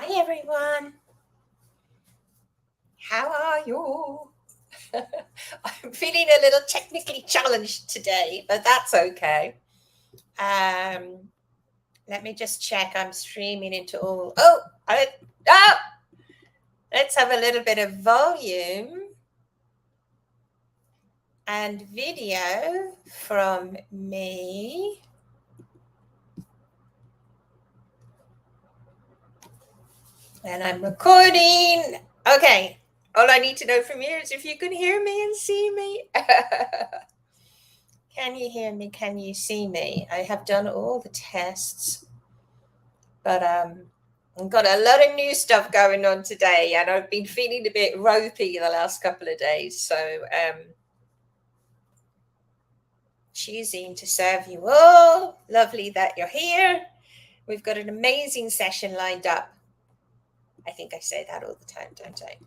Hi, everyone. How are you? I'm feeling a little technically challenged today, but that's okay. Let me just check. I'm streaming into all. Let's have a little bit of volume and video from me. And I'm recording. Okay. All I need to know from you is if you can hear me and see me. Can you hear me? Can you see me? I have done all the tests, but I've got a lot of new stuff going on today, and I've been feeling a bit ropey the last couple of days. So choosing to serve you all. Lovely that you're here. We've got an amazing session lined up. I think I say that all the time, don't I?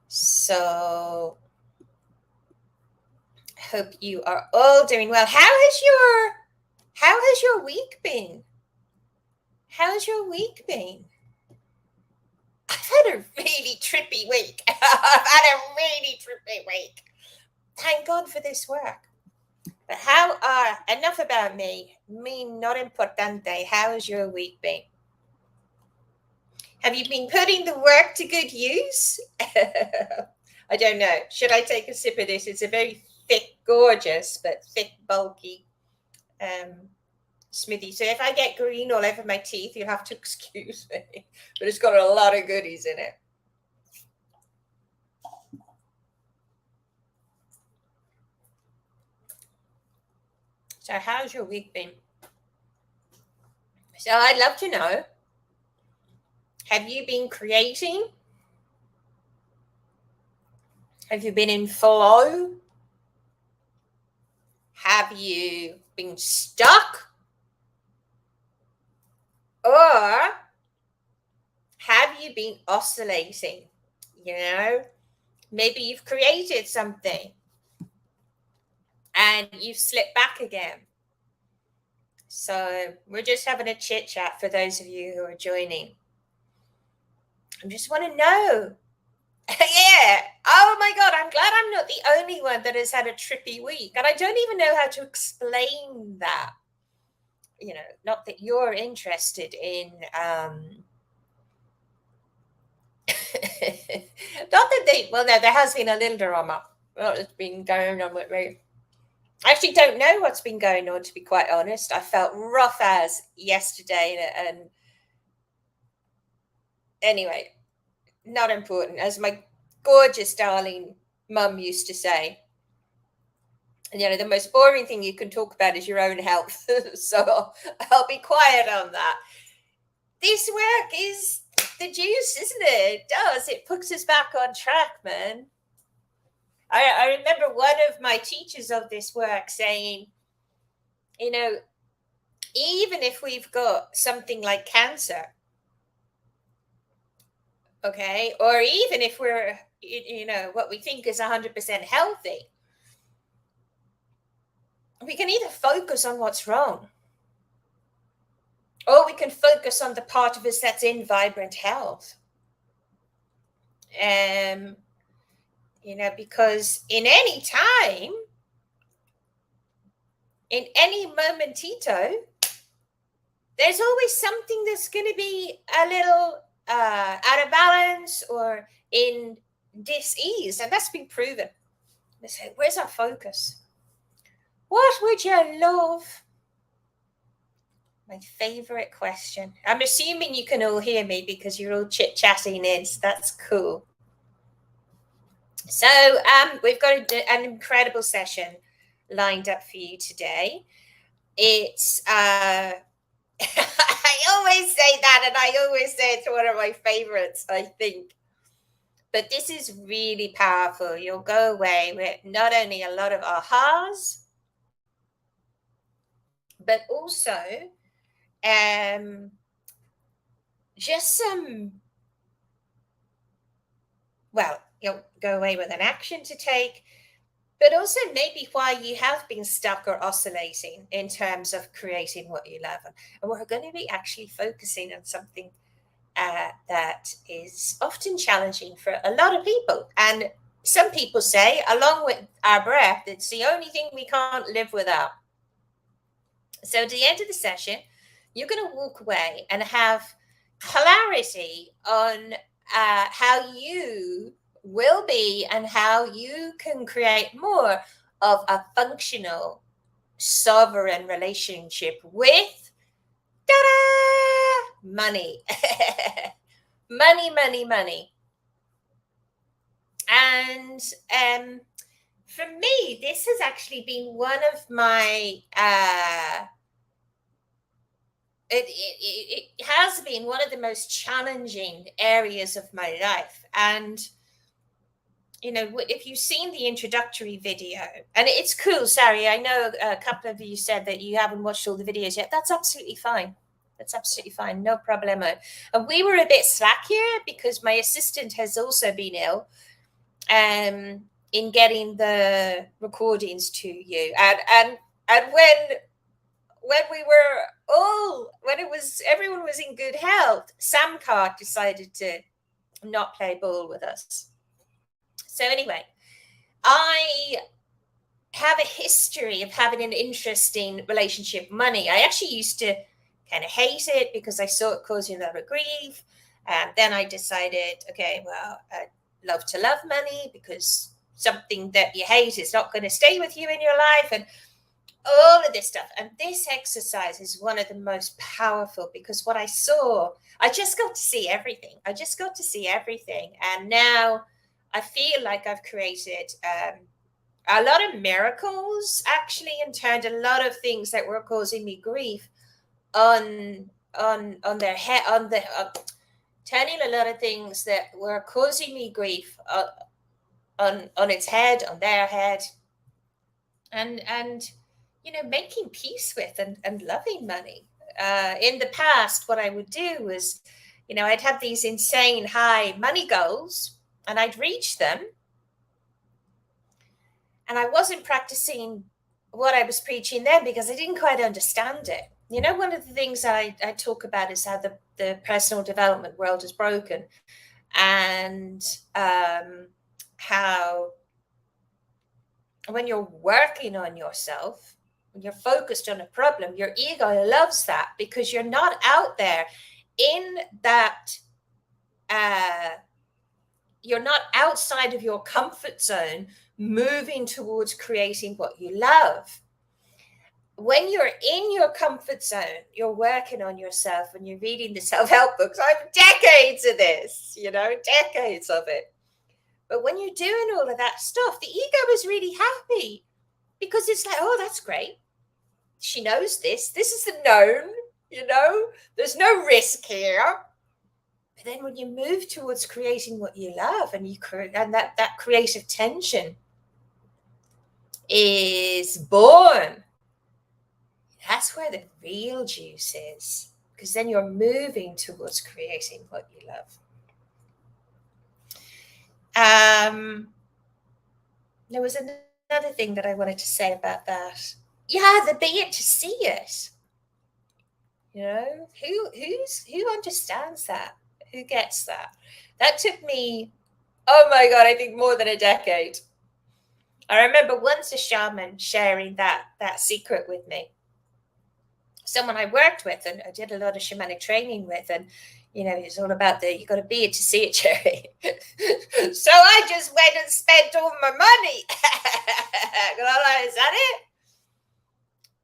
So hope you are all doing well. How has your week been? How's your week been? I've had a really trippy week. Thank God for this work. But enough about me. Me not importante. How has your week been? Have you been putting the work to good use? I don't know. Should I take a sip of this? It's a very thick, gorgeous, but thick, bulky smoothie. So if I get green all over my teeth, you'll have to excuse me. But it's got a lot of goodies in it. So how's your week been? So I'd love to know, have you been creating? Have you been in flow? Have you been stuck? Or have you been oscillating? You know, maybe you've created something and you've slipped back again. So we're just having a chit chat for those of you who are joining. I just want to know. Yeah. Oh my God. I'm glad I'm not the only one that has had a trippy week. And I don't even know how to explain that. You know, not that you're interested in not that no, there has been a little drama. Well, it's been going on with me. I actually don't know what's been going on, to be quite honest. I felt rough as yesterday, and anyway, not important. As my gorgeous, darling mum used to say, you know, the most boring thing you can talk about is your own health. So I'll be quiet on that. This work is the juice, isn't it? It does. It puts us back on track, man. I remember one of my teachers of this work saying, you know, even if we've got something like cancer, okay, or even if we're, you know, what we think is 100% healthy, we can either focus on what's wrong, or we can focus on the part of us that's in vibrant health. You know, because in any time, in any momentito, there's always something that's going to be a little out of balance or in dis-ease, and that's been proven. So where's our focus? What would you love? My favorite question. I'm assuming you can all hear me because you're all chit-chatting in, so that's cool. So we've got an incredible session lined up for you today. It's I always say that, and I always say it's one of my favorites, I think. But this is really powerful. You'll go away with not only a lot of ahas, but also just some, well, you'll go away with an action to take, but also maybe why you have been stuck or oscillating in terms of creating what you love. And we're going to be actually focusing on something that is often challenging for a lot of people. And some people say, along with our breath, it's the only thing we can't live without. So at the end of the session, you're going to walk away and have clarity on how you will be and how you can create more of a functional, sovereign relationship with ta-da, money. money. And for me, this has actually been one of my it has been one of the most challenging areas of my life. And if you've seen the introductory video, and it's cool, Sari, I know a couple of you said that you haven't watched all the videos yet. That's absolutely fine. No problemo. And we were a bit slack here because my assistant has also been ill in getting the recordings to you. And when we were everyone was in good health, Sam Carr decided to not play ball with us. So anyway, I have a history of having an interesting relationship with money. I actually used to kind of hate it because I saw it causing a lot of grief. And then I decided, okay, well, I'd love to love money because something that you hate is not going to stay with you in your life. And all of this stuff. And this exercise is one of the most powerful because what I saw, I just got to see everything. And now I feel like I've created a lot of miracles, actually, and turned a lot of things that were causing me grief on their head, turning a lot of things that were causing me grief on its head, on their head, and making peace with and loving money. In the past, what I would do was, I'd have these insane high money goals and I'd reach them. And I wasn't practicing what I was preaching then because I didn't quite understand it. One of the things I talk about is how the personal development world is broken, and how when you're working on yourself, when you're focused on a problem, your ego loves that because you're not out there in that, you're not outside of your comfort zone, moving towards creating what you love. When you're in your comfort zone, you're working on yourself and you're reading the self-help books. I have decades of this, decades of it. But when you're doing all of that stuff, the ego is really happy because it's like, oh, that's great. She knows this. This is the known, there's no risk here. But then when you move towards creating what you love and that creative tension is born, that's where the real juice is, because then you're moving towards creating what you love. There was another thing that I wanted to say about that. Yeah, the be it to see it. Who understands that? Who gets that? That took me, oh my God, I think more than a decade. I remember once a shaman sharing that secret with me. Someone I worked with and I did a lot of shamanic training with, and it's all about you got to be it to see it, Jerry. So I just went and spent all my money. Is that it?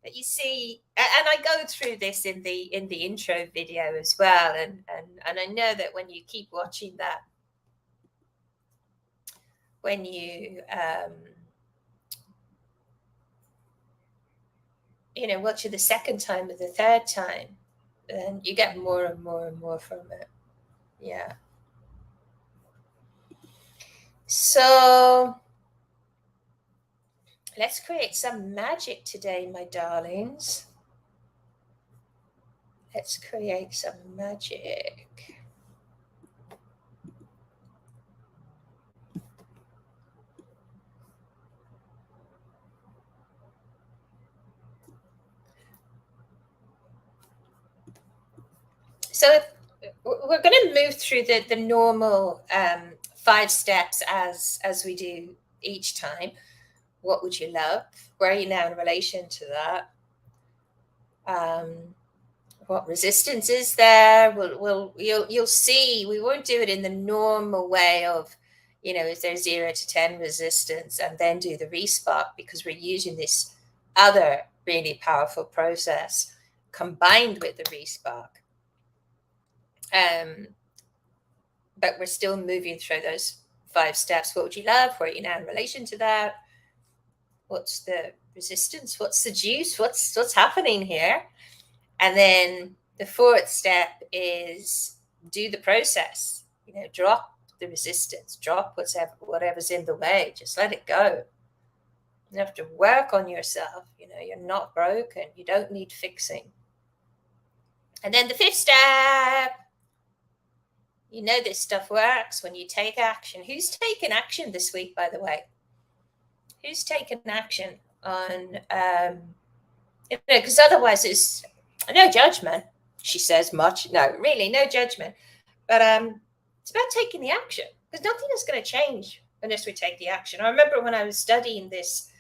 But you see, and I go through this in the intro video as well, and I know that when you keep watching that, when you watch it the second time or the third time, then you get more and more and more from it. Yeah. So let's create some magic today, my darlings. Let's create some magic. So we're going to move through the normal 5 steps as we do each time. What would you love? Where are you now in relation to that? What resistance is there? You'll see. We won't do it in the normal way of, is there 0 to 10 resistance, and then do the respark, because we're using this other really powerful process combined with the respark. But we're still moving through those 5 steps. What would you love? Where are you now in relation to that? What's the resistance? What's the juice? What's happening here? And then the 4th step is do the process. Drop the resistance, drop whatever's in the way. Just let it go. You have to work on yourself. You're not broken. You don't need fixing. And then the 5th step, this stuff works when you take action. Who's taken action this week, by the way? Who's taken action on, because otherwise it's no judgment, she says much. No, really, no judgment. But it's about taking the action, because nothing is going to change unless we take the action. I remember when I was studying this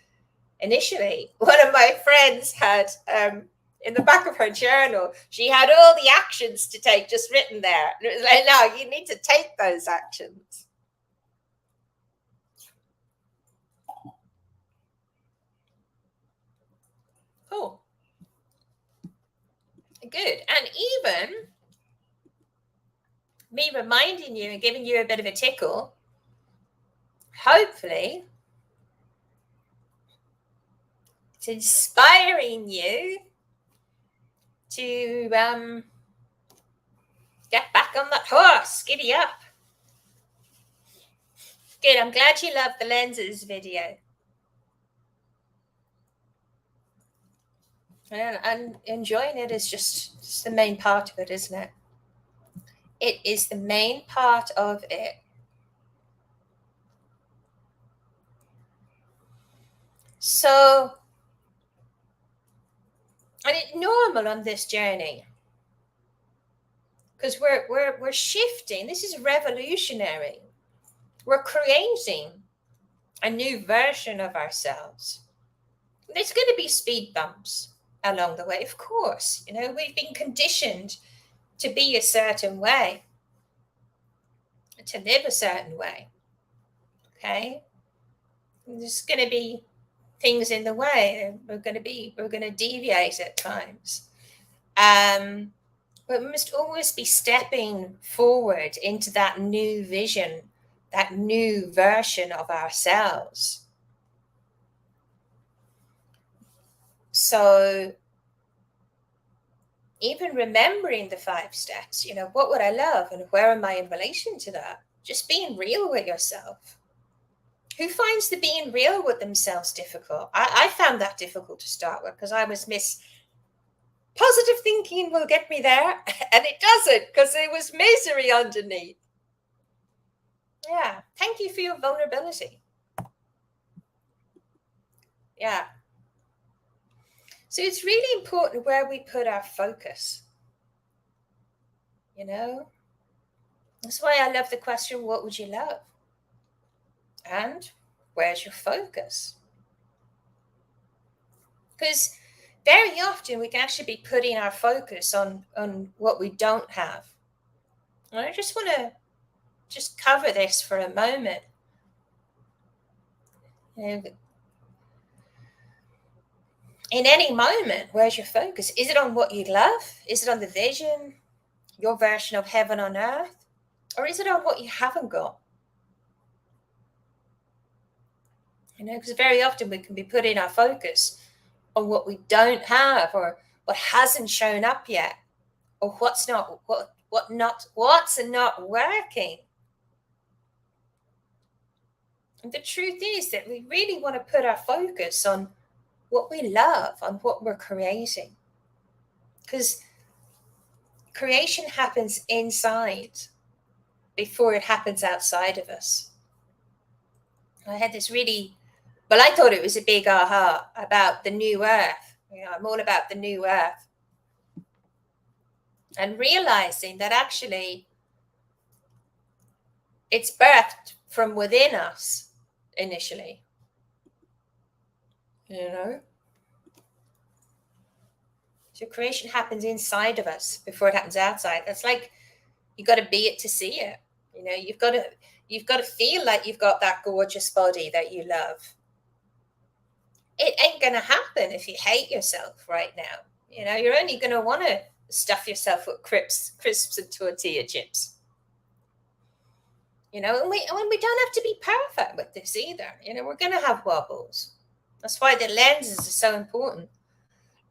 initially, one of my friends had, in the back of her journal, she had all the actions to take just written there. And it was like, no, you need to take those actions. Cool. Good. And even me reminding you and giving you a bit of a tickle, hopefully it's inspiring you to get back on that horse, giddy up. Good. I'm glad you loved the lenses video. And enjoying it is just the main part of it, isn't it? It is the main part of it. So, and it's normal on this journey, because we're shifting. This is revolutionary. We're creating a new version of ourselves. There's going to be speed bumps along the way, of course. We've been conditioned to be a certain way, to live a certain way. Okay? There's going to be things in the way. We're going to deviate at times. But we must always be stepping forward into that new vision, that new version of ourselves. So even remembering the 5 steps, what would I love and where am I in relation to that? Just being real with yourself. Who finds the being real with themselves difficult? I found that difficult to start with, because I was positive thinking will get me there, and it doesn't, because there was misery underneath. Yeah, thank you for your vulnerability. Yeah. So it's really important where we put our focus. That's why I love the question, what would you love? And where's your focus? Because very often we can actually be putting our focus on what we don't have. And I just want to cover this for a moment. In any moment, where's your focus? Is it on what you love? Is it on the vision, your version of heaven on earth? Or is it on what you haven't got? Because very often we can be putting our focus on what we don't have, or what hasn't shown up yet, or what's not working. And the truth is that we really want to put our focus on what we love, on what we're creating. Because creation happens inside before it happens outside of us. I had this I thought it was a big aha about the new earth. I'm all about the new earth. and realizing that actually it's birthed from within us initially, you know. So creation happens inside of us before it happens outside. That's like you got to be it to see it. You know, you've got to feel like you've got that gorgeous body that you love. It ain't gonna happen if you hate yourself right now. You know, you're only gonna want to stuff yourself with crisps and tortilla chips. You know, and we don't have to be perfect with this either. You know, we're gonna have wobbles. That's why the lenses are so important.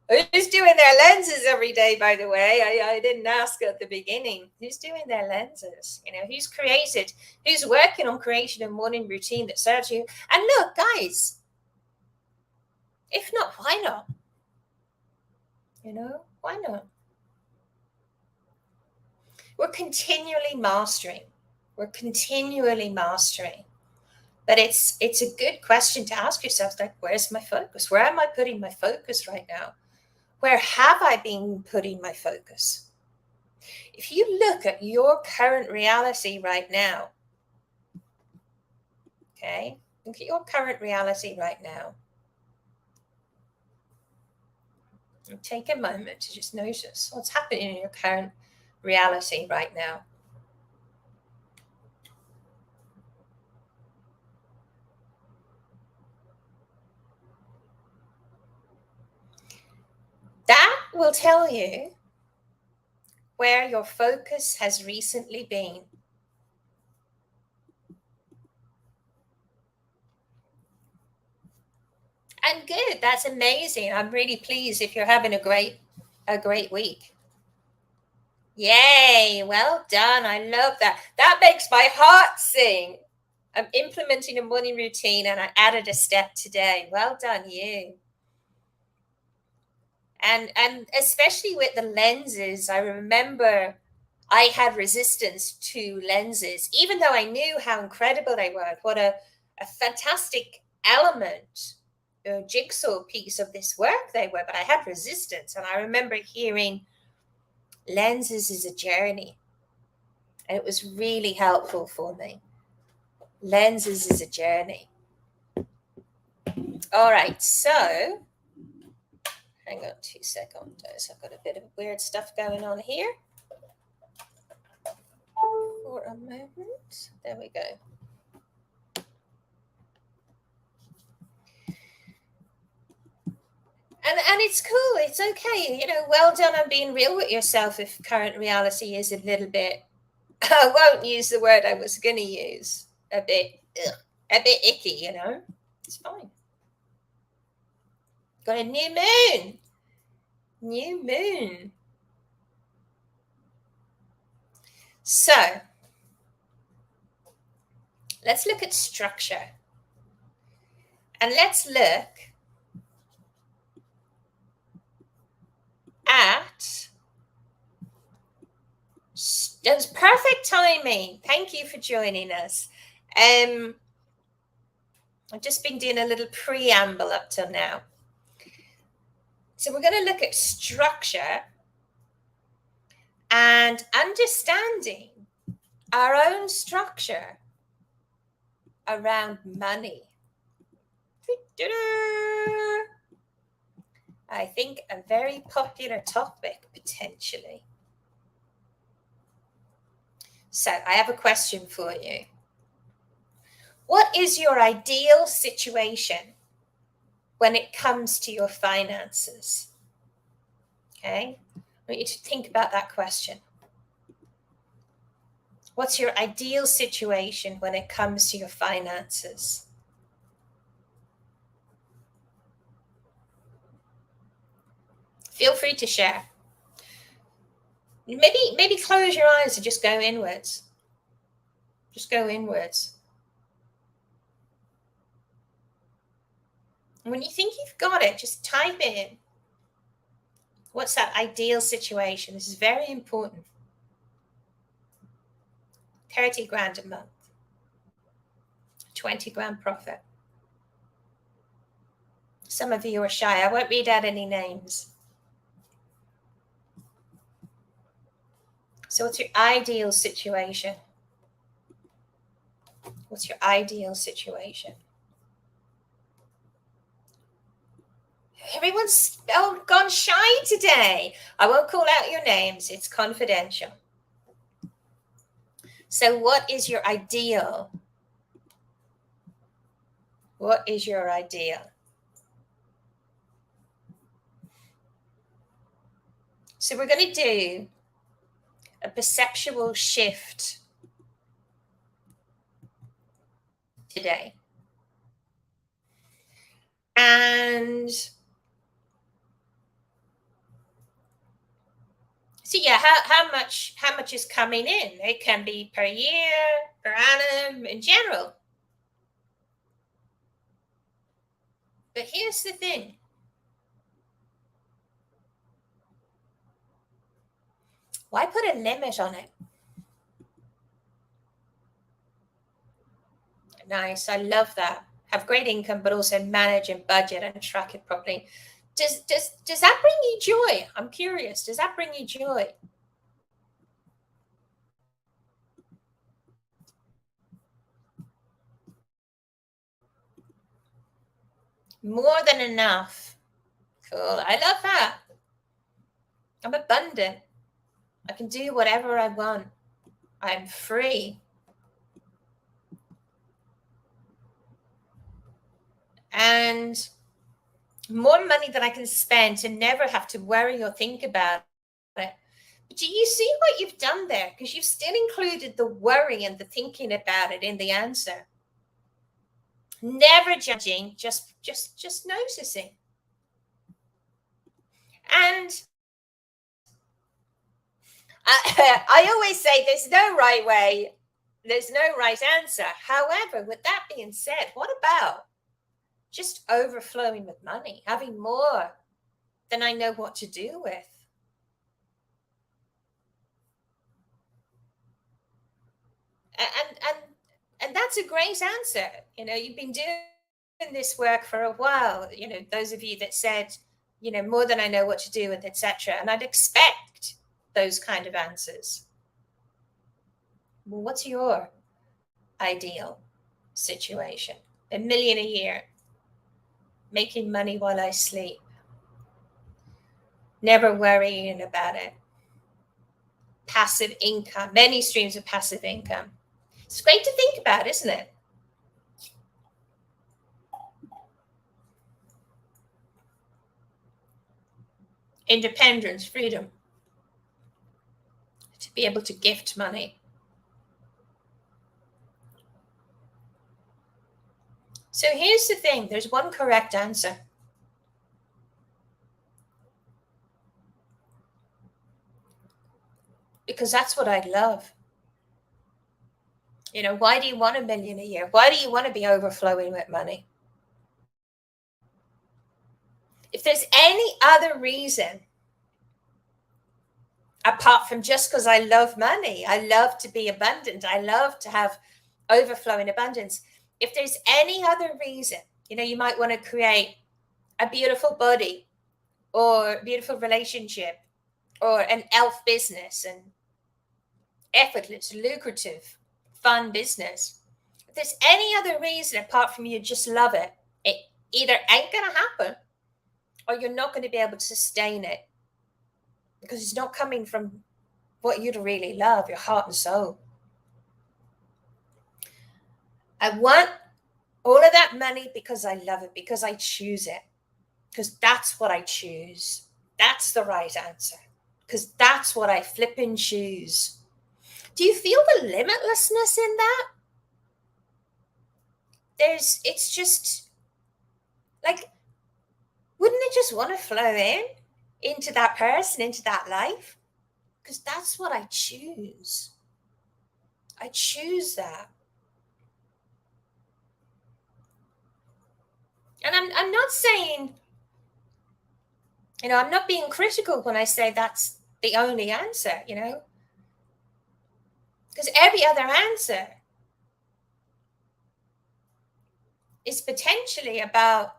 Who's doing their lenses every day, by the way? I didn't ask at the beginning. Who's doing their lenses? You know, who's working on creating a morning routine that serves you? And look, guys, if not, why not? You know, why not? We're continually mastering. We're continually mastering. But it's a good question to ask yourself, like, where's my focus? Where am I putting my focus right now? Where have I been putting my focus? If you look at your current reality right now, okay, look at your current reality right now. And take a moment to just notice what's happening in your current reality right now. That will tell you where your focus has recently been. And good, that's amazing. I'm really pleased if you're having a great week. Yay, well done. I love that. That makes my heart sing. I'm implementing a morning routine and I added a step today. Well done, you. And especially with the lenses, I remember I had resistance to lenses, even though I knew how incredible they were, what a fantastic element, a jigsaw piece of this work they were, but I had resistance. And I remember hearing lenses is a journey. And it was really helpful for me. Lenses is a journey. All right, so hang on 2 seconds. I've got a bit of weird stuff going on here. For a moment. There we go. And it's cool. It's okay. You know, well done on being real with yourself if current reality is a little bit, I won't use the word I was going to use, a bit icky, you know. It's fine. Got a new moon. New moon. So, let's look at structure. And let's look at that's perfect timing. Thank you for joining us. I've just been doing a little preamble up till now. So we're going to look at structure and understanding our own structure around money. I think a very popular topic potentially. So I have a question for you. What is your ideal situation when it comes to your finances? Okay, I want you to think about that question. What's your ideal situation when it comes to your finances? Feel free to share. Maybe close your eyes and just go inwards. Just go inwards. And when you think you've got it, just type in. What's that ideal situation? This is very important. 30 grand a month. 20 grand profit. Some of you are shy. I won't read out any names. So what's your ideal situation? What's your ideal situation? Everyone's gone shy today. I won't call out your names. It's confidential. So what is your ideal? What is your ideal? So we're going to do a perceptual shift today. And so yeah, how much is coming in? It can be per year, per annum, in general. But here's the thing. Why put a limit on it? Nice. I love that. Have great income, but also manage and budget and track it properly. Does that bring you joy? I'm curious. Does that bring you joy? More than enough. Cool. I love that. I'm abundant. I can do whatever I want. I'm free. And more money than I can spend to never have to worry or think about it. But do you see what you've done there? Because you've still included the worry and the thinking about it in the answer. Never judging, just noticing. And I always say there's no right way, there's no right answer. However, with that being said, what about just overflowing with money, having more than I know what to do with? And that's a great answer. You've been doing this work for a while. Those of you that said, more than I know what to do with, etc. And I'd expect those kind of answers. Well, what's your ideal situation? $1 million a year, making money while I sleep, never worrying about it, passive income, many streams of passive income. It's great to think about, isn't it? Independence, freedom, to be able to gift money. So here's the thing, there's one correct answer. Because that's what I'd love. Why do you want $1 million a year? Why do you want to be overflowing with money? If there's any other reason, apart from just because I love money, I love to be abundant, I love to have overflowing abundance. If there's any other reason, you might want to create a beautiful body or a beautiful relationship or an elf business and effortless, lucrative, fun business. If there's any other reason apart from you just love it, it either ain't going to happen or you're not going to be able to sustain it because it's not coming from what you'd really love, your heart and soul. I want all of that money because I love it, because I choose it, because that's what I choose. That's the right answer, because that's what I flip and choose. Do you feel the limitlessness in that? It's just like, wouldn't it just want to flow into that person, into that life? Because that's what I choose. I choose that. And I'm not saying, I'm not being critical when I say that's the only answer, because every other answer is potentially about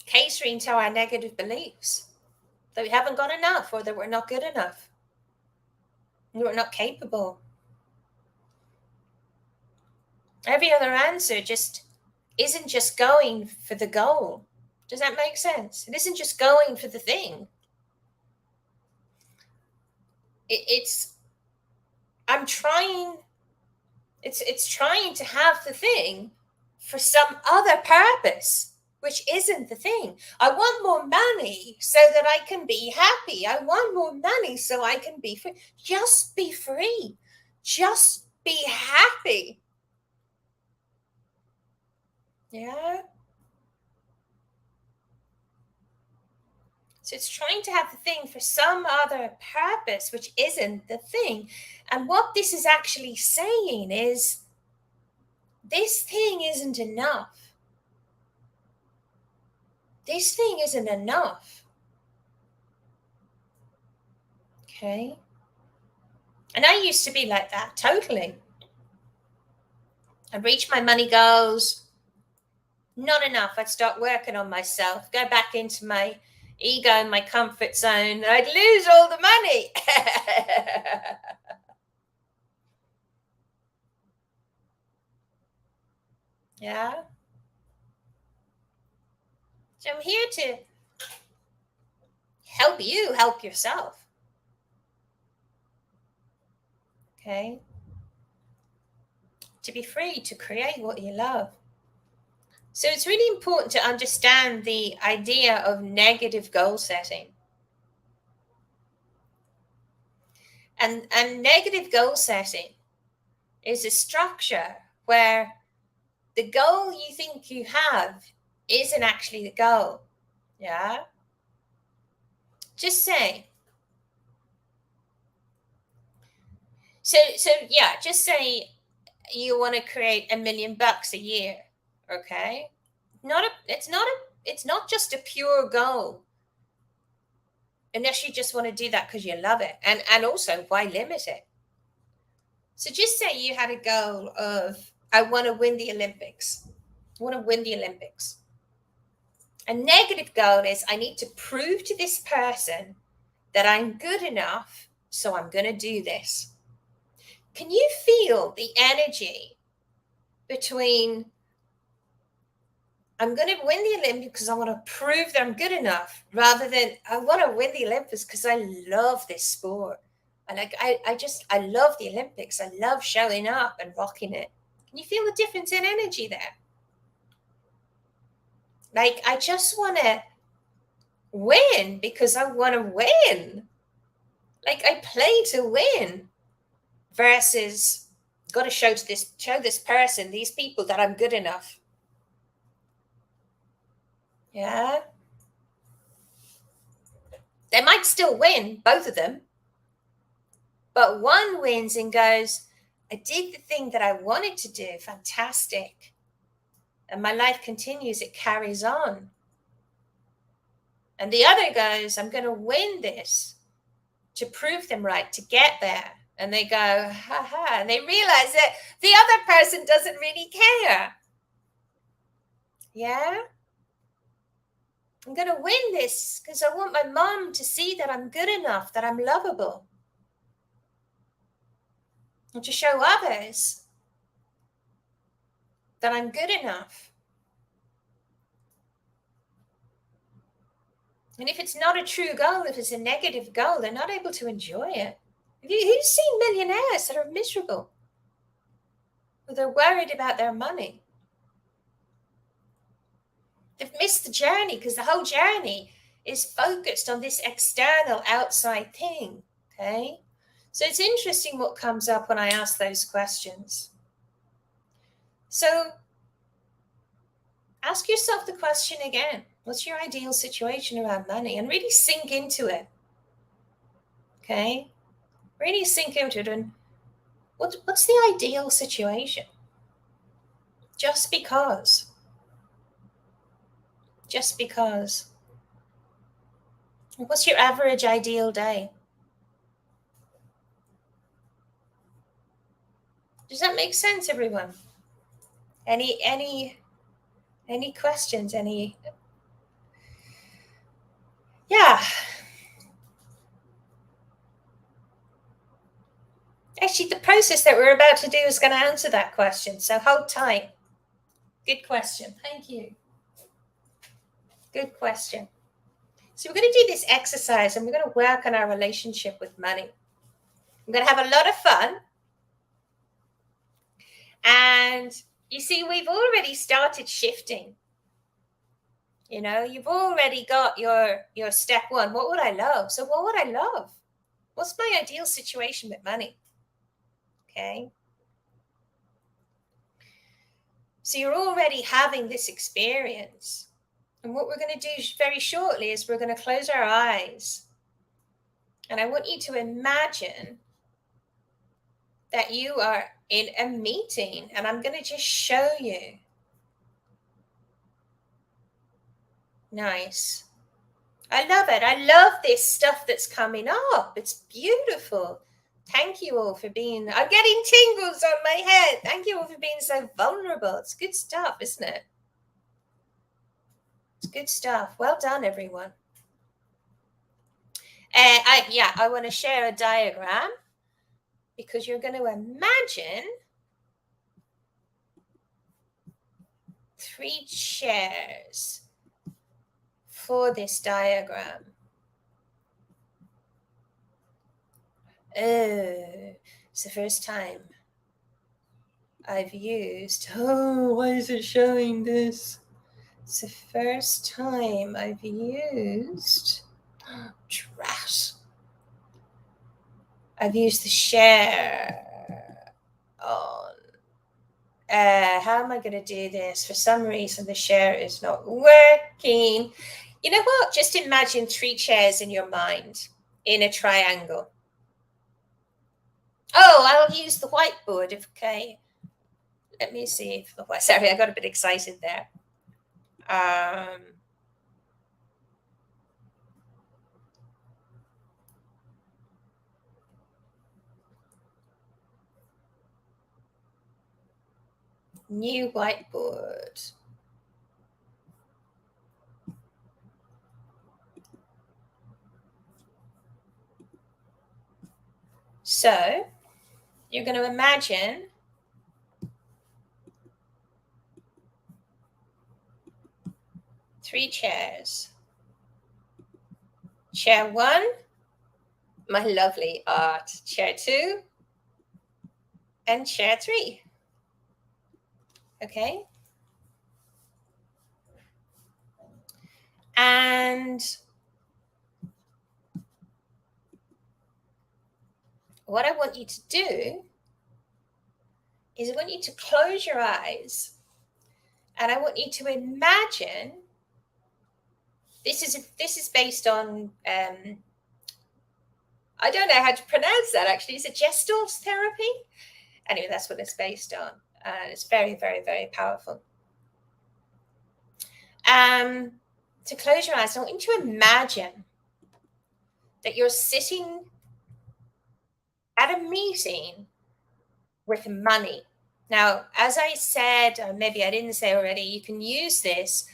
catering to our negative beliefs. that we haven't got enough, or that we're not good enough, we're not capable. Every other answer just isn't just going for the goal. Does that make sense? It isn't just going for the thing. It's I'm trying. It's trying to have the thing for some other purpose, which isn't the thing. I want more money so that I can be happy. I want more money so I can be free. Just be free. Just be happy. Yeah. So it's trying to have the thing for some other purpose, which isn't the thing. And what this is actually saying is this thing isn't enough. This thing isn't enough. Okay. And I used to be like that, totally. I'd reach my money goals. Not enough. I'd start working on myself, go back into my ego and my comfort zone. I'd lose all the money. Yeah. So I'm here to help you help yourself. Okay. To be free to create what you love. So it's really important to understand the idea of negative goal setting. And negative goal setting is a structure where the goal you think you have isn't actually the goal. Yeah. Just say. So yeah, just say you want to create $1 million a year. Okay. It's not just a pure goal. Unless you just want to do that because you love it. And also, why limit it? So just say you had a goal of, I want to win the Olympics. I want to win the Olympics. A negative goal is, I need to prove to this person that I'm good enough, so I'm going to do this. Can you feel the energy between, I'm going to win the Olympics because I want to prove that I'm good enough, rather than I want to win the Olympics because I love this sport. And I love the Olympics. I love showing up and rocking it. Can you feel the difference in energy there? Like, I just want to win because I want to win. Like, I play to win versus got to show this person, these people, that I'm good enough. Yeah. They might still win, both of them. But one wins and goes, I did the thing that I wanted to do. Fantastic. And my life continues. It carries on. And the other goes, I'm going to win this to prove them right, to get there. And they go, ha ha. And they realize that the other person doesn't really care. Yeah. I'm going to win this because I want my mom to see that I'm good enough, that I'm lovable. And to show others that I'm good enough. And if it's not a true goal, if it's a negative goal, they're not able to enjoy it. Who's seen millionaires that are miserable? Or they're worried about their money? They've missed the journey because the whole journey is focused on this external outside thing. Okay. So it's interesting what comes up when I ask those questions. So ask yourself the question again. What's your ideal situation around money? And really sink into it. Okay. Really sink into it. And what's the ideal situation? Just because. Just because. What's your average ideal day? Does that make sense, everyone? Any questions? Yeah. Actually, the process that we're about to do is going to answer that question. So hold tight. Good question. Thank you. Good question. So we're going to do this exercise and we're going to work on our relationship with money. We're going to have a lot of fun. And you see, we've already started shifting. You know, you've already got your step one. What would I love? So what would I love? What's my ideal situation with money? Okay. So you're already having this experience. And what we're going to do very shortly is we're going to close our eyes. And I want you to imagine that you are in a meeting, and I'm going to just show you. Nice. I love it. I love this stuff that's coming up. It's beautiful. Thank you all for being, I'm getting tingles on my head. Thank you all for being so vulnerable. It's good stuff, isn't it? It's good stuff. Well done, everyone. I want to share a diagram because you're going to imagine 3 chairs for this diagram. Oh, it's the first time I've used. Oh, why is it showing this? It's the first time I've used. Trash. I've used the share on. How am I going to do this? For some reason, the share is not working. You know what? Just imagine 3 chairs in your mind in a triangle. Oh, I'll use the whiteboard. Okay. Let me see if the white. Sorry, I got a bit excited there. New whiteboard. So you're going to imagine three chairs. Chair 1, my lovely art. Chair 2, and chair 3. Okay. And what I want you to do is I want you to close your eyes and I want you to imagine this is based on I don't know how to pronounce that actually. Is it Gestalt therapy? Anyway, that's what it's based on. It's very, very, very powerful. To close your eyes, I want you to imagine that you're sitting at a meeting with money. Now, as I said, or maybe I didn't say already, you can use this.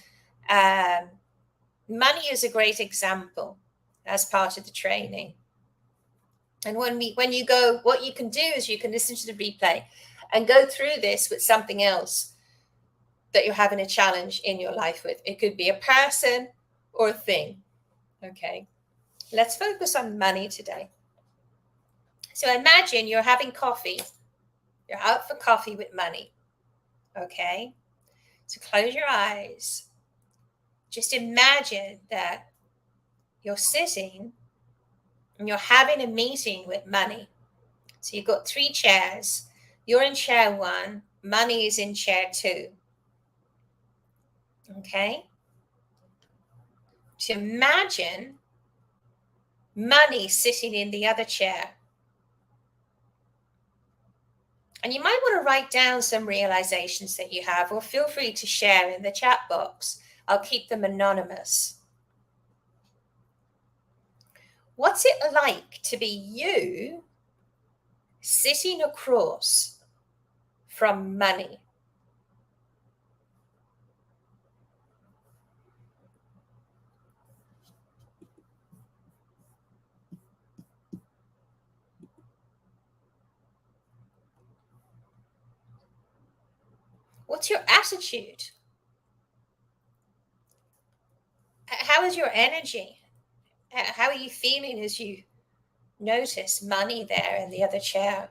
Money is a great example as part of the training. And when you go, what you can do is you can listen to the replay and go through this with something else that you're having a challenge in your life with. It could be a person or a thing. Okay. Let's focus on money today. So imagine you're having coffee. You're out for coffee with money. Okay. So close your eyes. Just imagine that you're sitting and you're having a meeting with money. So you've got 3 chairs. You're in chair 1. Money is in chair 2. Okay. So imagine money sitting in the other chair. And you might want to write down some realizations that you have, or feel free to share in the chat box. I'll keep them anonymous. What's it like to be you sitting across from money? What's your attitude? How is your energy? How are you feeling as you notice money there in the other chair?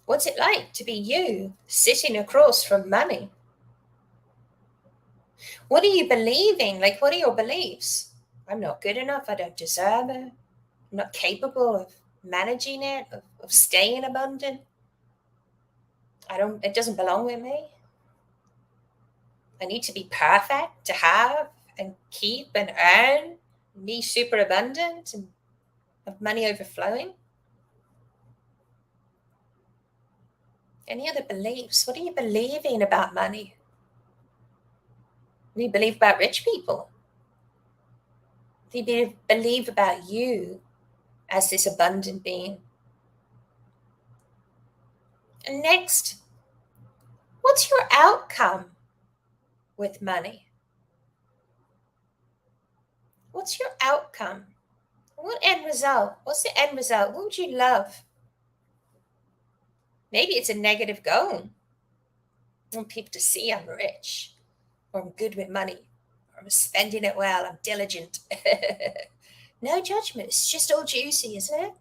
What's it like to be you sitting across from money? What are you believing? Like, what are your beliefs? I'm not good enough. I don't deserve it. I'm not capable of managing it, of staying abundant. It doesn't belong with me. I need to be perfect to have and keep and earn, be super abundant and have money overflowing. Any other beliefs? What are you believing about money? What do you believe about rich people? What do you believe about you as this abundant being? And next, what's your outcome with money? What's your outcome? What end result? What's the end result? What would you love? Maybe it's a negative goal. I want people to see I'm rich, or I'm good with money, or I'm spending it well, I'm diligent. No judgment. It's just all juicy, isn't it?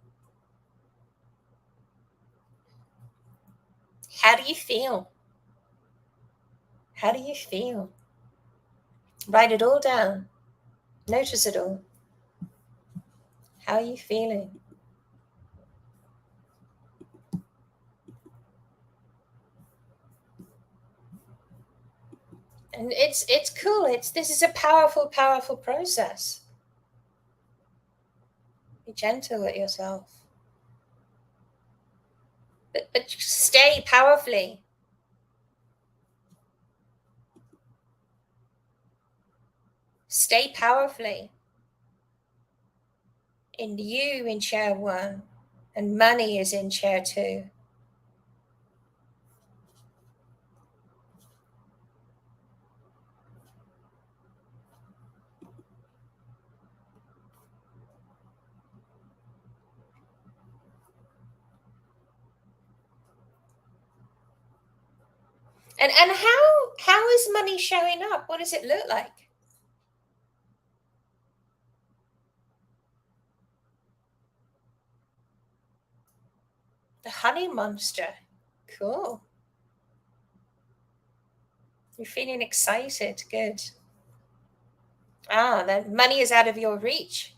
How do you feel? How do you feel? Write it all down. Notice it all. How are you feeling? And it's cool. This is a powerful process. Be gentle with yourself. But stay powerfully. Stay powerfully. In you in chair 1, and money is in chair 2. And how is money showing up? What does it look like? The honey monster. Cool. You're feeling excited. Good. Then money is out of your reach.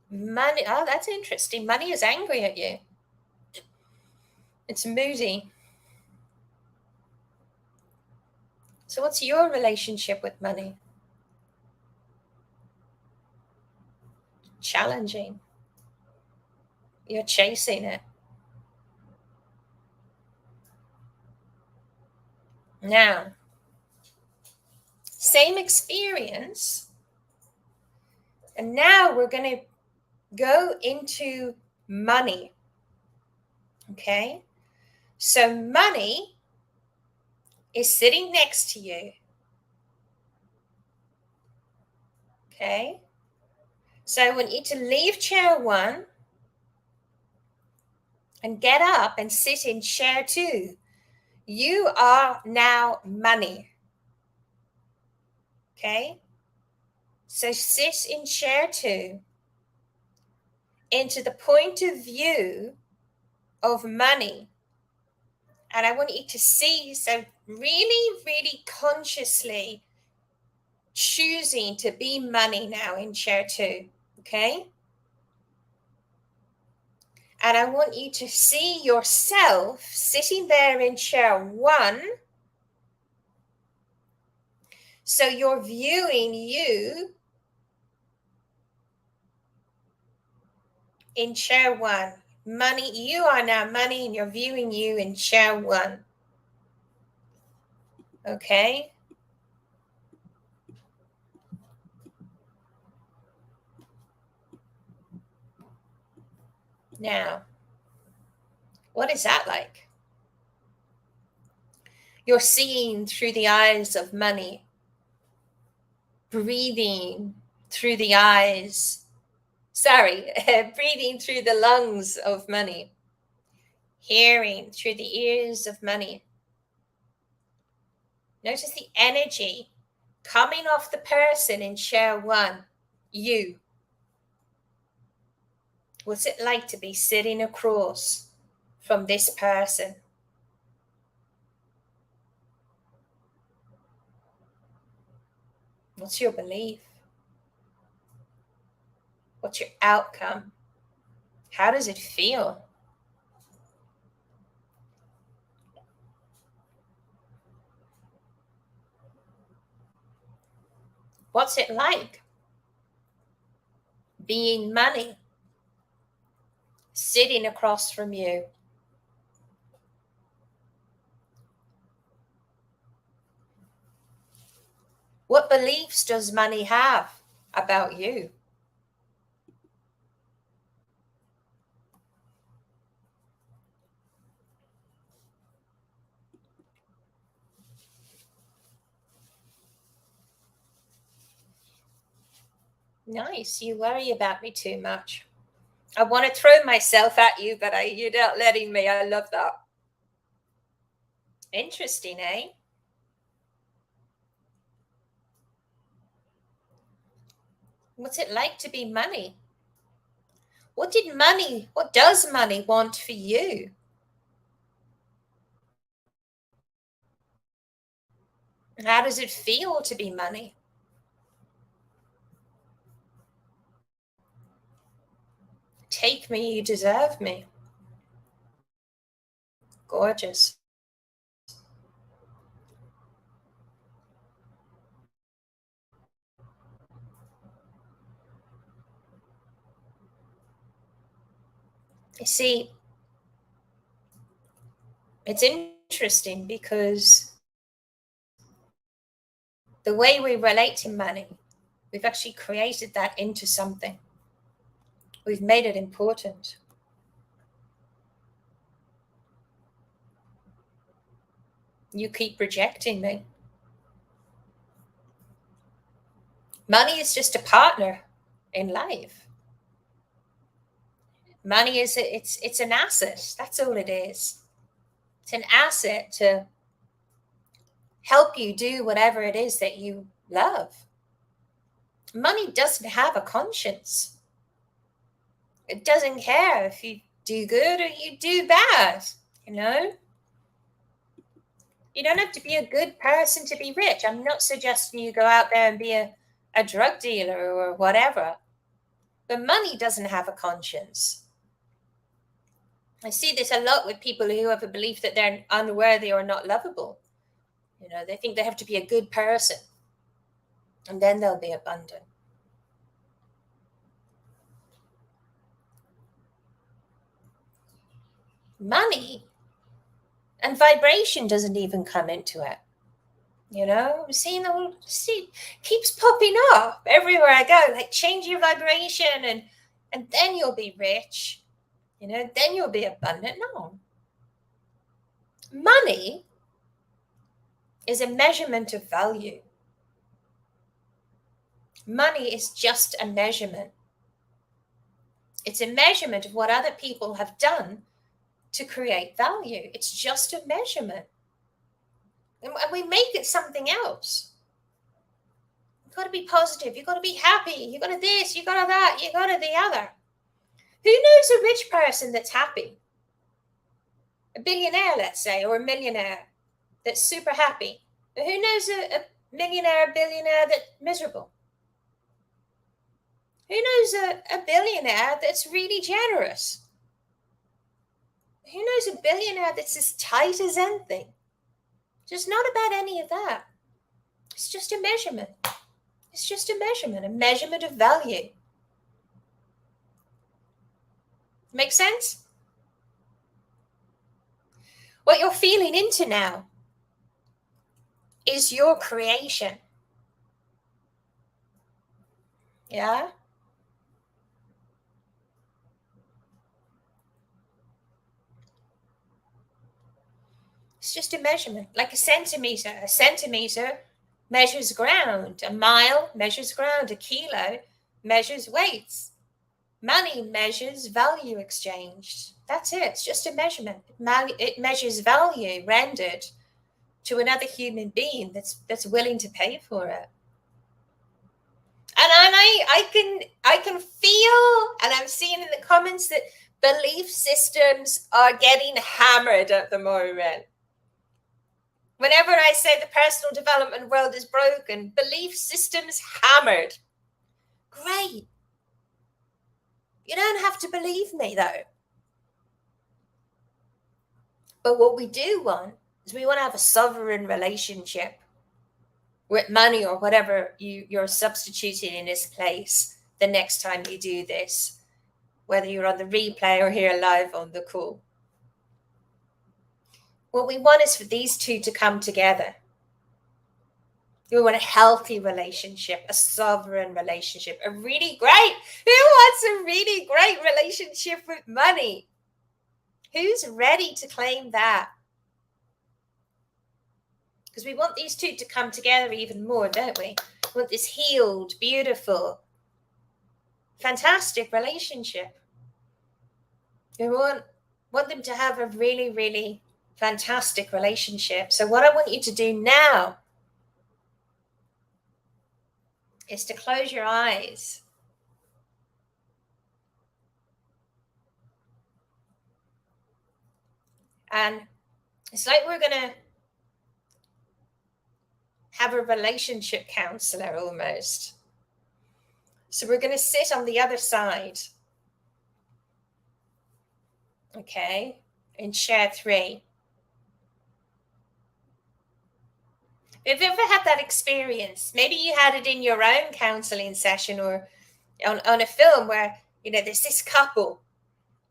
Money. Oh, that's interesting. Money is angry at you. It's moody. So, what's your relationship with money? Challenging. You're chasing it. Now, same experience. And now we're going to go into money. Okay? So, money is sitting next to you. Okay? So, I want you to leave chair 1 and get up and sit in chair 2. You are now money. Okay? So, sit in chair 2 into the point of view of money. And I want you to see, so really consciously choosing to be money now in chair 2. Okay? And I want you to see yourself sitting there in chair 1. So you're viewing you in chair 1. Money, you are now money, and you're viewing you in chair 1. Okay? Now, what is that like? You're seeing through the eyes of money, breathing through the eyes, sorry, breathing through the lungs of money, hearing through the ears of money. Notice the energy coming off the person in chair one, you. What's it like to be sitting across from this person? What's your belief? What's your outcome? How does it feel? What's it like being money sitting across from you? What beliefs does money have about you? Nice. You worry about me too much. I want to throw myself at you, but you're not letting me. I love that. Interesting, eh? What's it like to be money? What does money want for you? How does it feel to be money? Take me, you deserve me. Gorgeous. You see, it's interesting because the way we relate to money, we've actually created that into something. We've made it important. You keep rejecting me. Money is just a partner in life. Money is it's an asset. That's all it is. It's an asset to help you do whatever it is that you love. Money doesn't have a conscience. It doesn't care if you do good or you do bad, you know? You don't have to be a good person to be rich. I'm not suggesting you go out there and be a drug dealer or whatever. But money doesn't have a conscience. I see this a lot with people who have a belief that they're unworthy or not lovable. You know, they think they have to be a good person and then they'll be abundant. Money and vibration doesn't even come into it. You know, see keeps popping up everywhere I go. Like change your vibration and then you'll be rich. You know, then you'll be abundant. No. Money is a measurement of value. Money is just a measurement. It's a measurement of what other people have done to create value. It's just a measurement. And we make it something else. You've got to be positive. You've got to be happy. You've got to this. You've got to that. You've got to the other. Who knows a rich person that's happy? A billionaire, let's say, or a millionaire that's super happy. But who knows a millionaire, a billionaire that's miserable? Who knows a billionaire that's really generous? Who knows a billionaire that's as tight as anything? Just not about any of that. It's just a measurement. It's just a measurement of value. Make sense? What you're feeling into now is your creation. Yeah? It's just a measurement, like a centimeter. A centimeter measures ground. A mile measures ground. A kilo measures weights. Money measures value exchanged. That's it. It's just a measurement. It measures value rendered to another human being that's willing to pay for it. And I can feel, and I'm seeing in the comments that belief systems are getting hammered at the moment. Whenever I say the personal development world is broken, belief systems hammered. Great. You don't have to believe me, though. But what we do want is we want to have a sovereign relationship with money or whatever you're substituting in its place the next time you do this, whether you're on the replay or here live on the call. What we want is for these two to come together. We want a healthy relationship, a sovereign relationship, a really great, who wants a really great relationship with money? Who's ready to claim that? Because we want these two to come together even more, don't we? We want this healed, beautiful, fantastic relationship. We want them to have a really, really fantastic relationship. So what I want you to do now is to close your eyes. And it's like we're going to have a relationship counselor almost. So we're going to sit on the other side. Okay, and share 3. If you've ever had that experience, maybe you had it in your own counseling session or on a film where, there's this couple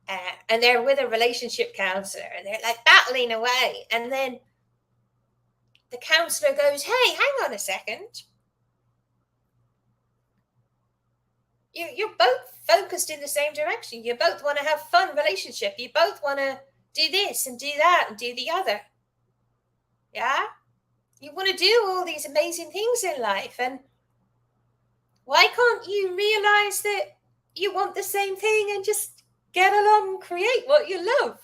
and they're with a relationship counselor and they're like battling away. And then the counselor goes, hey, hang on a second. You're both focused in the same direction. You both want to have fun relationship. You both want to do this and do that and do the other. Yeah? You want to do all these amazing things in life. And why can't you realize that you want the same thing and just get along and create what you love?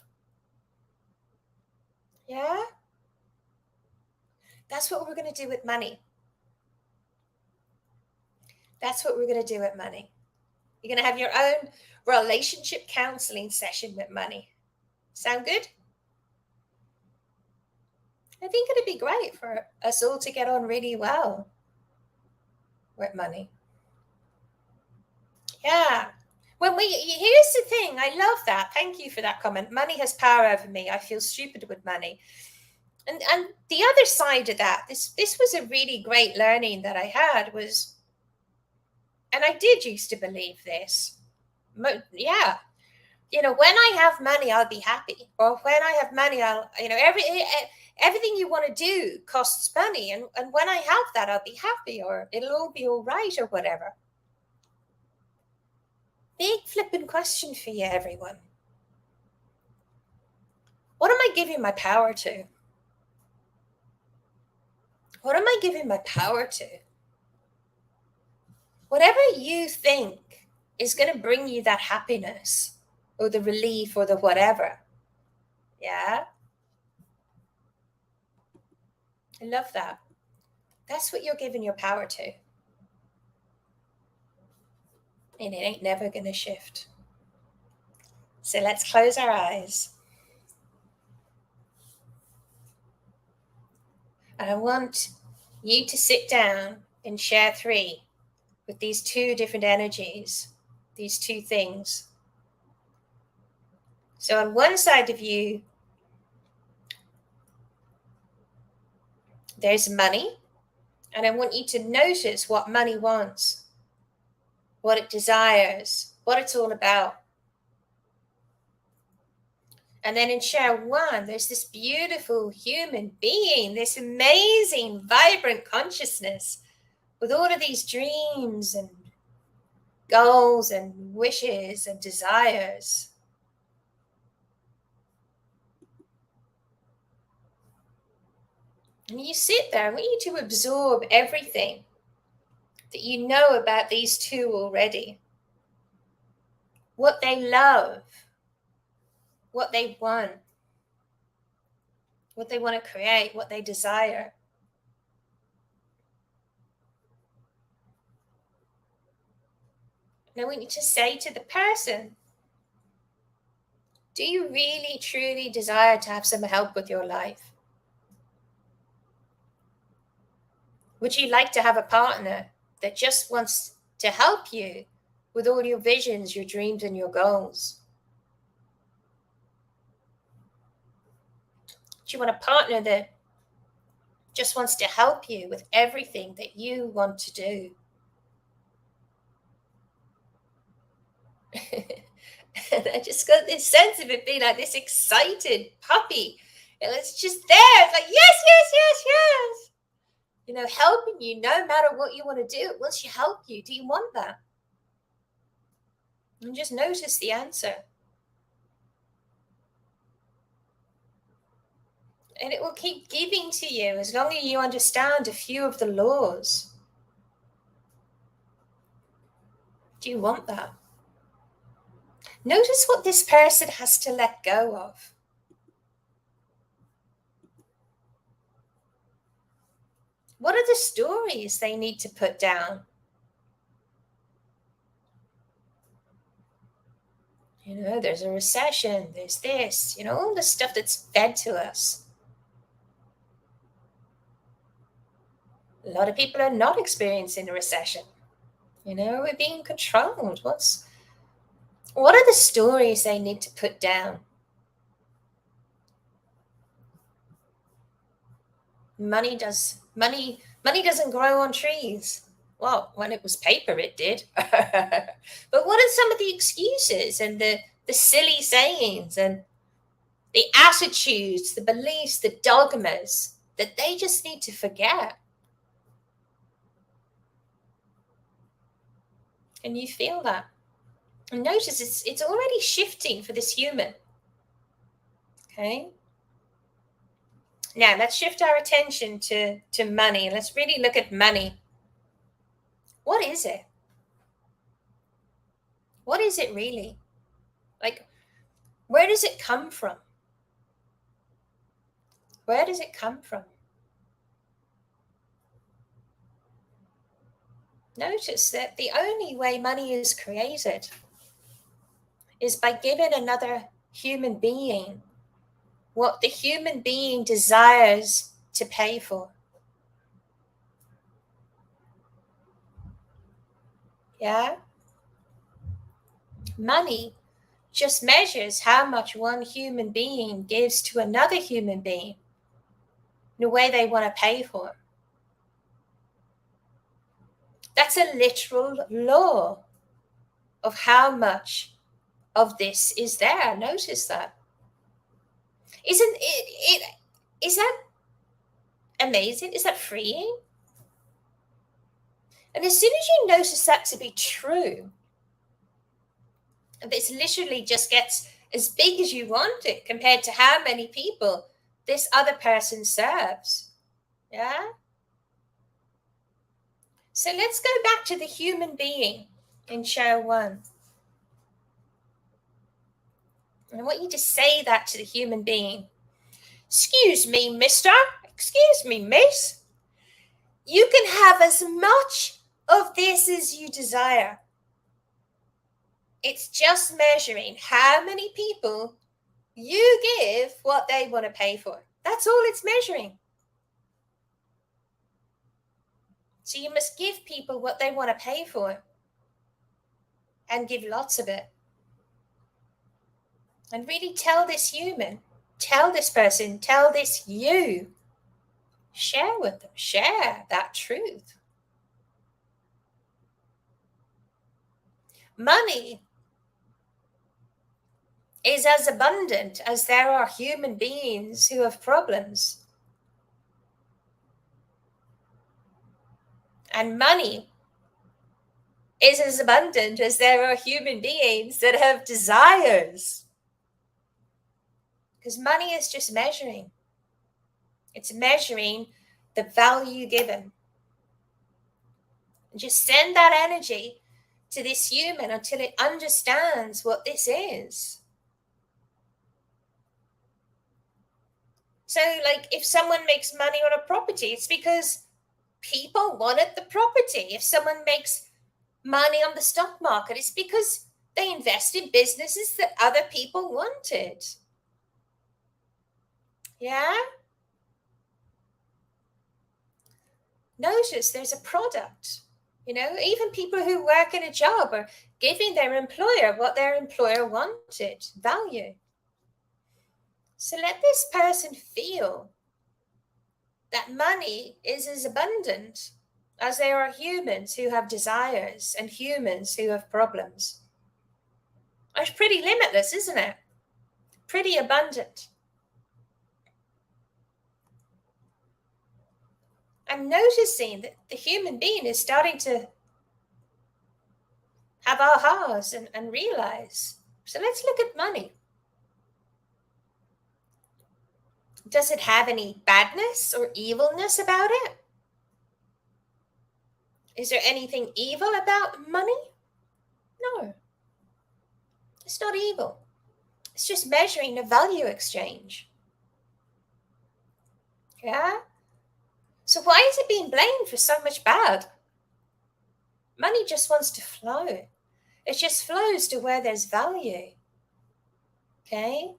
Yeah? That's what we're going to do with money. That's what we're going to do with money. You're going to have your own relationship counseling session with money. Sound good? I think it'd be great for us all to get on really well with money. Yeah. Here's the thing. I love that. Thank you for that comment. Money has power over me. I feel stupid with money. And the other side of that, this was a really great learning that I had was, and I did used to believe this. Yeah. When I have money, I'll be happy. Or when I have money, I'll, everything you want to do costs money. And when I have that, I'll be happy or it'll all be all right or whatever. Big flipping question for you, everyone. What am I giving my power to? What am I giving my power to? Whatever you think is going to bring you that happiness or the relief or the whatever. Yeah? I love that. That's what you're giving your power to. And it ain't never going to shift. So let's close our eyes. And I want you to sit down and share 3 with these 2 different energies, these 2 things. So on one side of you, there's money. And I want you to notice what money wants, what it desires, what it's all about. And then in share 1, there's this beautiful human being, this amazing, vibrant consciousness with all of these dreams and goals and wishes and desires. And you sit there, I want you to absorb everything that you know about these two already. What they love, what they want to create, what they desire. And I want you to say to the person, do you really, truly desire to have some help with your life? Would you like to have a partner that just wants to help you with all your visions, your dreams, and your goals? Do you want a partner that just wants to help you with everything that you want to do? And I just got this sense of it being like this excited puppy. And it's just there. It's like, yes, yes, yes, yes. You know, helping you no matter what you want to do. It wants to help you. Do you want that? And just notice the answer. And it will keep giving to you as long as you understand a few of the laws. Do you want that? Notice what this person has to let go of. What are the stories they need to put down? You know, there's a recession, there's this, you know, all the stuff that's fed to us. A lot of people are not experiencing a recession. You know, we're being controlled. What are the stories they need to put down? Money doesn't grow on trees. Well, when it was paper, it did. But what are some of the excuses and the silly sayings and the attitudes, the beliefs, the dogmas that they just need to forget? And you feel that. And notice it's already shifting for this human. Okay. Now let's shift our attention to money. Let's really look at money. What is it? What is it really? Like, where does it come from? Where does it come from? Notice that the only way money is created is by giving another human being what the human being desires to pay for. Yeah? Money just measures how much one human being gives to another human being in a way they want to pay for. That's a literal law of how much of this is there. Notice that. Isn't it is that amazing? Is that freeing? And as soon as you notice that to be true, this literally just gets as big as you want it compared to how many people this other person serves. Yeah? So let's go back to the human being in show 1. And I want you to say that to the human being. Excuse me, mister. Excuse me, miss. You can have as much of this as you desire. It's just measuring how many people you give what they want to pay for. That's all it's measuring. So you must give people what they want to pay for and give lots of it. And really tell this human, tell this person, tell this you. Share with them, share that truth. Money is as abundant as there are human beings who have problems. And money is as abundant as there are human beings that have desires. Because money is just measuring. It's measuring the value given. And just send that energy to this human until it understands what this is. So, like, if someone makes money on a property, it's because people wanted the property. If someone makes money on the stock market, it's because they invest in businesses that other people wanted. Yeah? Notice there's a product. Even people who work in a job are giving their employer what their employer wanted, value. So let this person feel that money is as abundant as there are humans who have desires and humans who have problems. It's pretty limitless, isn't it? Pretty abundant. I'm noticing that the human being is starting to have ahas and realize. So let's look at money. Does it have any badness or evilness about it? Is there anything evil about money? No. It's not evil. It's just measuring a value exchange. Yeah? So why is it being blamed for so much bad? Money just wants to flow. It just flows to where there's value. Okay?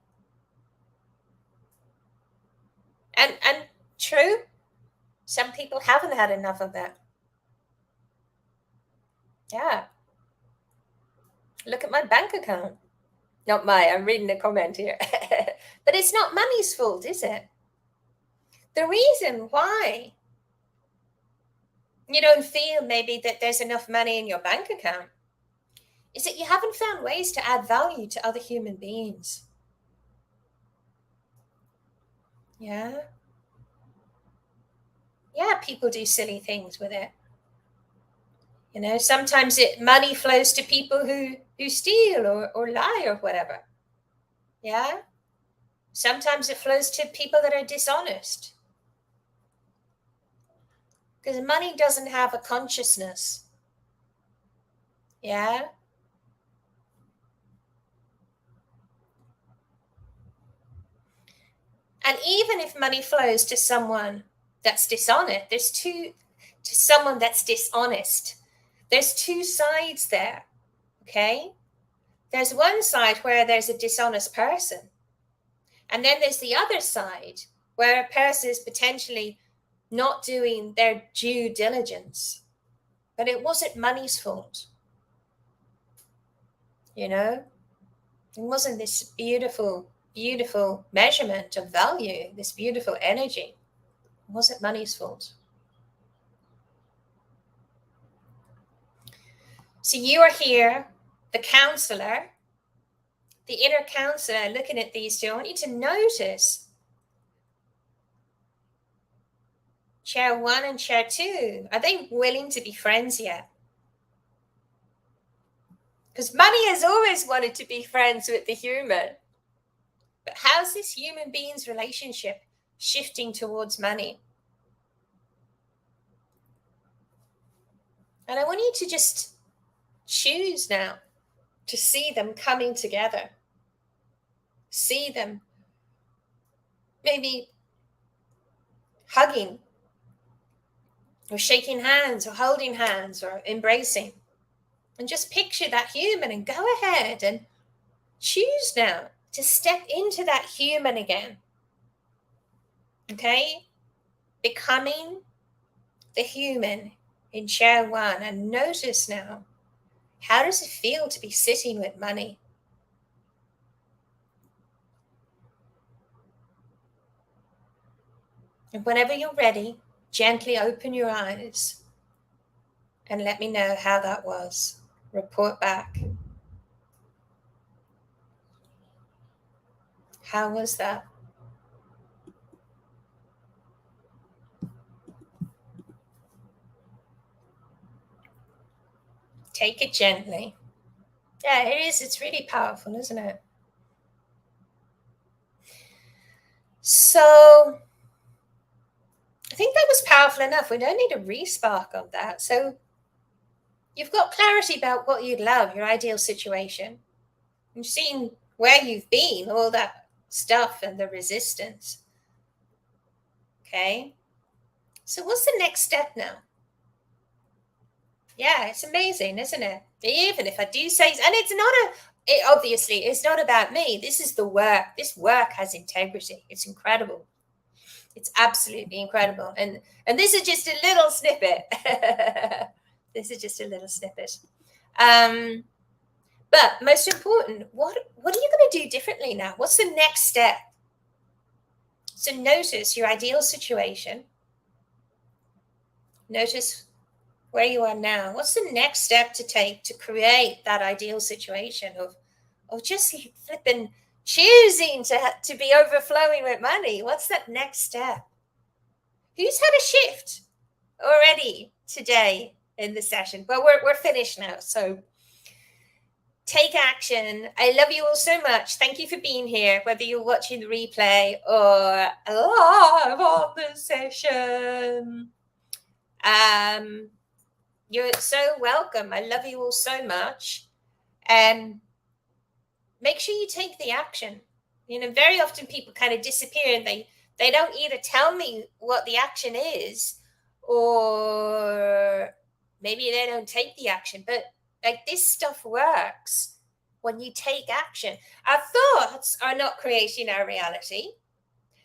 And true, some people haven't had enough of that. Yeah. Look at my bank account. Not I'm reading a comment here. But it's not money's fault, is it? The reason why you don't feel maybe that there's enough money in your bank account is that you haven't found ways to add value to other human beings. Yeah. Yeah, people do silly things with it. Sometimes money flows to people who steal or lie or whatever. Yeah. Sometimes it flows to people that are dishonest. Because money doesn't have a consciousness. Yeah. And even if money flows to someone that's dishonest, to someone that's dishonest, there's two sides there. Okay. There's one side where there's a dishonest person. And then there's the other side where a person is potentially not doing their due diligence. But it wasn't money's fault. It wasn't this beautiful, beautiful measurement of value, this beautiful energy. It wasn't money's fault. So you are here, the counselor, the inner counselor, looking at these two. I want you to notice chair 1 and chair 2. Are they willing to be friends yet? Because money has always wanted to be friends with the human. But how's this human being's relationship shifting towards money? And I want you to just choose now to see them coming together. See them maybe hugging or shaking hands or holding hands or embracing. And just picture that human and go ahead and choose now to step into that human again. Okay? Becoming the human in chair 1. And notice now, how does it feel to be sitting with money? And whenever you're ready, gently open your eyes and let me know how that was. Report back. How was that? Take it gently. Yeah, it is. It's really powerful, isn't it? So I think that was powerful enough. We don't need a respark on that. So you've got clarity about what you'd love, your ideal situation. You've seen where you've been, all that stuff and the resistance. Okay. So what's the next step now? Yeah, it's amazing, isn't it? Even if I do say, and it's not obviously, it's not about me. This is the work. This work has integrity. It's incredible. It's absolutely incredible. And this is just a little snippet. This is just a little snippet. But most important, what are you going to do differently now? What's the next step? So notice your ideal situation. Notice where you are now. What's the next step to take to create that ideal situation of just flipping, choosing to be overflowing with money? What's that next step? Who's had a shift already today in the session? Well, we're finished now, so take action. I love you all so much. Thank you for being here, whether you're watching the replay or live on the session. You're so welcome. I love you all so much. And make sure you take the action. You know, very often people kind of disappear and they don't either tell me what the action is, or maybe they don't take the action. But like, this stuff works when you take action. Our thoughts are not creating our reality.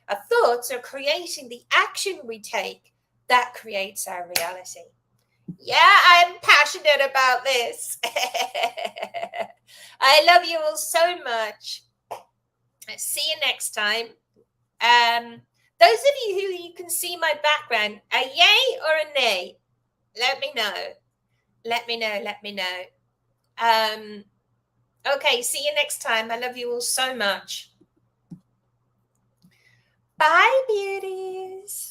Our thoughts are creating the action we take that creates our reality. Yeah, I'm passionate about this. I love you all so much. See you next time. Those of you who you can see my background, a yay or a nay? Let me know. Let me know. Let me know. Okay, see you next time. I love you all so much. Bye, beauties.